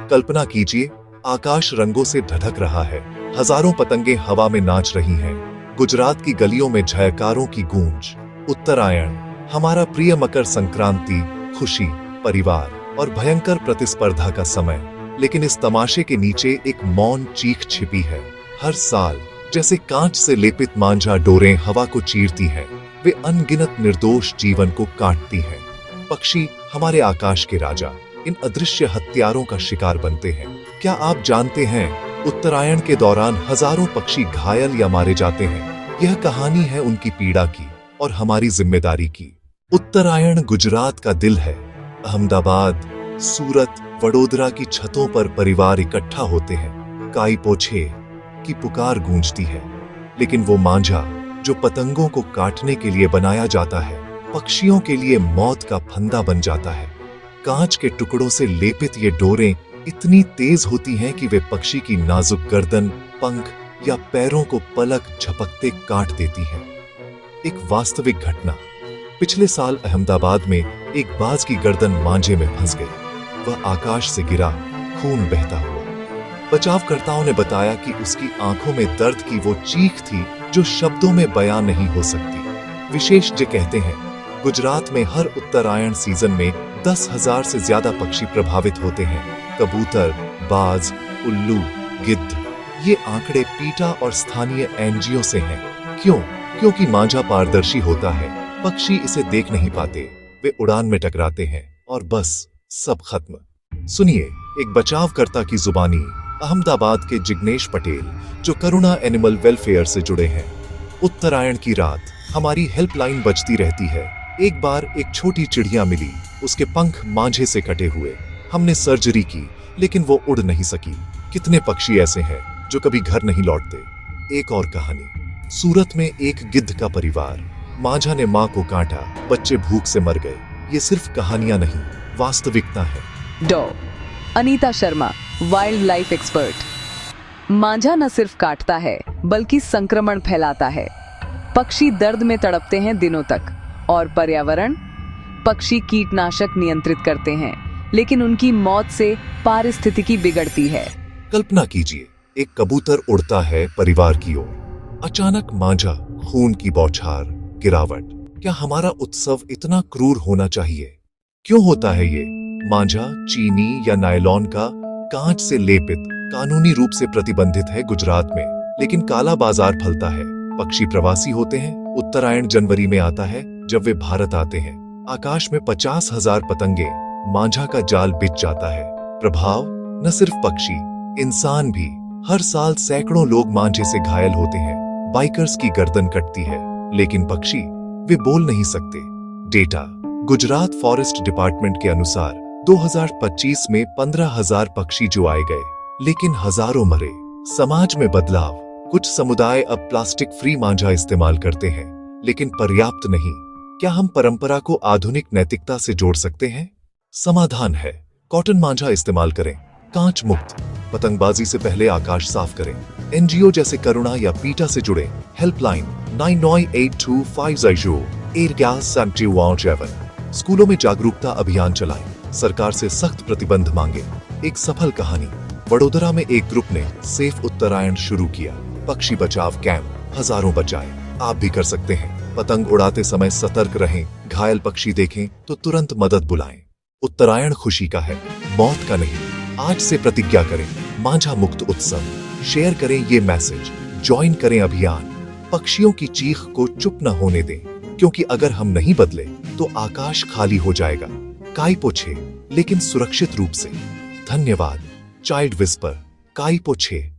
कल्पना कीजिए, आकाश रंगों से ढटक रहा है। हजारों पतंगे हवा में नाच रही हैं। गुजरात की गलियों में जयकारों की गूंज। उत्तरायण, हमारा प्रिय मकर संक्रांति, खुशी, परिवार और भयंकर प्रतिस्पर्धा का समय। लेकिन इस तमाशे के नीचे एक मौन चीख छिपी है। हर साल जैसे कांच से लेपित मांझा डोरें हवा को चीरती हैं, वे अनगिनत निर्दोष जीवन को काटती हैं। पक्षी, हमारे आकाश के राजा, इन अदृश्य हत्यारों का शिकार बनते हैं। क्या आप जानते हैं, उत्तरायण के दौरान हजारों पक्षी घायल या मारे जाते हैं। यह कहानी है उनकी पीड़ा की और हमारी जिम्मेदारी की। उत्तरायण गुजरात का दिल है। अहमदाबाद, सूरत, वडोदरा की छतों पर परिवार इकट्ठा होते हैं। काई पोछे की पुकार गूंजती है। लेकिन वो मांझा जो पतंगों को काटने के लिए बनाया जाता है, पक्षियों के लिए मौत का फंदा बन जाता है। कांच के टुकड़ों से लेपित ये डोरें इतनी तेज होती हैं कि वे पक्षी की नाजुक गर्दन, पंख या पैरों को पलक झपकते काट देती हैं। एक वास्तविक घटना। पिछले साल अहमदाबाद में एक बाज की गर्दन मांझे में फंस गई। वह आकाश से गिरा, खून बहता हुआ। बचावकर्ताओं ने बताया कि उसकी आंखों में दर्द की वो चीख थी जो शब्दों में बयां नहीं हो सकती। विशेषज्ञ कहते हैं, गुजरात में हर उत्तरायण सीजन में 10,000 से ज्यादा पक्षी प्रभावित होते हैं। कबूतर, बाज, उल्लू, गिद्ध। ये आंकड़े पीटा और स्थानीय एनजीओ से हैं। क्यों? क्योंकि मांझा पारदर्शी होता है। पक्षी इसे देख नहीं पाते। वे उड़ान में टकराते हैं और बस सब खत्म। सुनिए एक बचावकर्ता की जुबानी, अहमदाबाद के जिग्नेश पटेल, जो करुणा एनिमल वेलफेयर से जुड़े हैं। उत्तरायण की रात हमारी हेल्पलाइन बजती रहती है। एक बार एक छोटी चिड़िया मिली, उसके पंख मांझे से कटे हुए। हमने सर्जरी की, लेकिन वो उड़ नहीं सकी। कितने पक्षी ऐसे हैं जो कभी घर नहीं लौटते। एक और कहानी। सूरत में एक गिद्ध का परिवार। मांझा ने मां को काटा, बच्चे भूख से मर गए। ये सिर्फ कहानियां नहीं, वास्तविकता है। डॉ Anita Sharma, wild life expert. मांझा न सिर्फ काटता है बल्कि संक्रमण फैलाता है। पक्षी दर्द में तड़पते हैं दिनों तक। और पर्यावरण, पक्षी कीटनाशक नियंत्रित करते हैं, लेकिन उनकी मौत से पारिस्थितिकी बिगड़ती है। कल्पना कीजिए, एक कबूतर उड़ता है परिवार की ओर। अचानक मांझा, खून की बौछार, गिरावट। क्या हमारा उत्सव इतना क्रूर होना चाहिए? क्यों होता है ये? मांझा चीनी या नायलॉन का कांच से लेपित, कानूनी रूप से प्रतिबंधित है गुजरात में, लेकिन काला बाजार फलता है। पक्षी प्रवासी होते हैं। उत्तरायण जनवरी में आता है, जब वे भारत आते हैं। आकाश में 50,000 पतंगे, मांझा का जाल बिछ जाता है। प्रभाव न सिर्फ पक्षी, इंसान भी। हर साल सैकड़ों लोग मांझे से घायल होते हैं। बाइकर्स की गर्दन कटती है, लेकिन पक्षी, वे बोल नहीं सकते। डेटा, गुजरात फॉरेस्ट डिपार्टमेंट के अनुसार 2025 में 15,000 पक्षी जो आए गए, लेकिन हजारों मरे। समाज में बदलाव। कुछ समुदाय अब प्लास्टिक फ्री मांझा इस्तेमाल करते हैं, लेकिन पर्याप्त नहीं। क्या हम परंपरा को आधुनिक नैतिकता से जोड़ सकते हैं? समाधान है, कॉटन मांझा इस्तेमाल करें। कांच मुक्त। पतंगबाजी से पहले आकाश साफ करें। एनजीओ जैसे करुणा या पीटा से जुड़े। हेल्पलाइन 998250 स्कूलों में जागरूकता अभियान चलाएं। सरकार से सख्त प्रतिबंध मांगे। एक सफल कहानी। वडोदरा में एक ग्रुप ने सेफ उत्तरायण शुरू किया। पक्षी बचाव कैंप, हजारों बचाए। आप भी कर सकते हैं। पतंग उड़ाते समय सतर्क रहें। घायल पक्षी देखें तो तुरंत मदद बुलाएं। उत्तरायण खुशी का है, मौत का नहीं। आज से प्रतिज्ञा करें, मांझा मुक्त उत्सव। शेयर करें ये मैसेज, ज्वाइन करें अभियान। पक्षियों की चीख को चुप न होने दें, क्योंकि अगर हम नहीं बदले तो आकाश खाली हो जाएगा। काई पोछे, लेकिन सुरक्षित रूप से। धन्यवाद। चाइल्ड विस्पर, काई पोछे।